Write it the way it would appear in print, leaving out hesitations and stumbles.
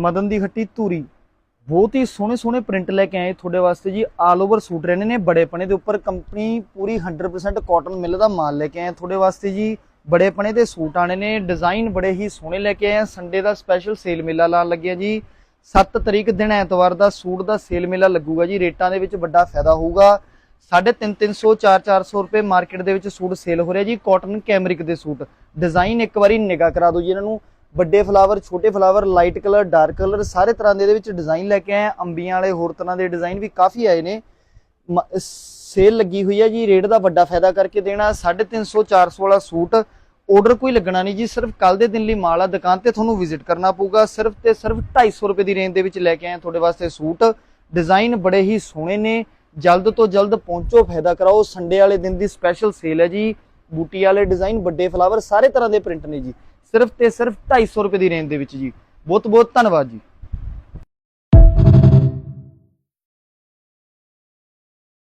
ਮਦਨ ਦੀ ਹੱਟੀ ਧੂਰੀ बहुत ही सोहने सोहने प्रिंट लेके आए थोड़े वास्ते जी। ऑल ओवर सूट रहने ने बड़े पने के उपर कंपनी पूरी 100% कॉटन मिल का माल लेके आए थोड़े वास्ते जी। बड़े पने के सूट आने ने, डिजाइन बड़े ही सोहने लेके आए। संडे का स्पैशल सेल मेला लान लगे जी। 7 तरीक दिन एतवार का सूट का सेल मेला लगूगा जी। रेटां दे विच बड़ा फायदा होगा। 350 400 रुपए मार्केट दे विच सूट सेल हो रहा जी। कॉटन कैमरिक के सूट डिजाइन एक बार निगाह करा दो जी इन्हों। ਵੱਡੇ ਫਲਾਵਰ, ਛੋਟੇ flower, light colour, dark colour ਸਾਰੇ ਤਰ੍ਹਾਂ ਦੇ ਵਿੱਚ ਡਿਜ਼ਾਈਨ ਲੈ ਕੇ ਆਏ। ਅੰਬੀਆਂ ਵਾਲੇ ਹੋਰ ਤਰ੍ਹਾਂ ਦੇ ਡਿਜ਼ਾਈਨ ਵੀ ਕਾਫੀ ਆਏ ਨੇ। ਸੇਲ ਲੱਗੀ ਹੋਈ ਹੈ ਜੀ। ਰੇਟ ਦਾ ਵੱਡਾ ਫਾਇਦਾ ਕਰਕੇ ਦੇਣਾ। 350 400 ਵਾਲਾ ਸੂਟ ਆਰਡਰ ਕੋਈ ਲੱਗਣਾ ਨਹੀਂ ਜੀ। ਸਿਰਫ ਕੱਲ ਦੇ ਦਿਨ ਲਈ ਮਾਲ ਆ। ਦੁਕਾਨ ਤੇ ਤੁਹਾਨੂੰ ਵਿਜ਼ਿਟ ਕਰਨਾ ਪਊਗਾ। ਸਿਰਫ ਤੇ ਸਿਰਫ 250 ਰੁਪਏ ਦੀ ਰੇਂਜ ਦੇ ਵਿੱਚ ਲੈ ਕੇ ਆਏ ਤੁਹਾਡੇ ਵਾਸਤੇ ਸੂਟ। ਡਿਜ਼ਾਈਨ ਬੜੇ ਹੀ ਸੋਹਣੇ ਨੇ। ਜਲਦ ਤੋਂ ਜਲਦ ਪਹੁੰਚੋ, ਫਾਇਦਾ ਕਰਾਓ। ਸੰਡੇ ਵਾਲੇ ਦਿਨ ਦੀ ਸਪੈਸ਼ਲ ਸੇਲ ਹੈ ਜੀ। ਬੂਟੀ ਵਾਲੇ ਡਿਜ਼ਾਈਨ, ਵੱਡੇ ਫਲਾਵਰ, ਸਾਰੇ ਤਰ੍ਹਾਂ ਦੇ ਪ੍ਰਿੰਟ ਨੇ ਜੀ। सिर्फ ते सिर्फ 250 रुपए की रेंज दे विच जी। बहुत बहुत धन्यवाद जी।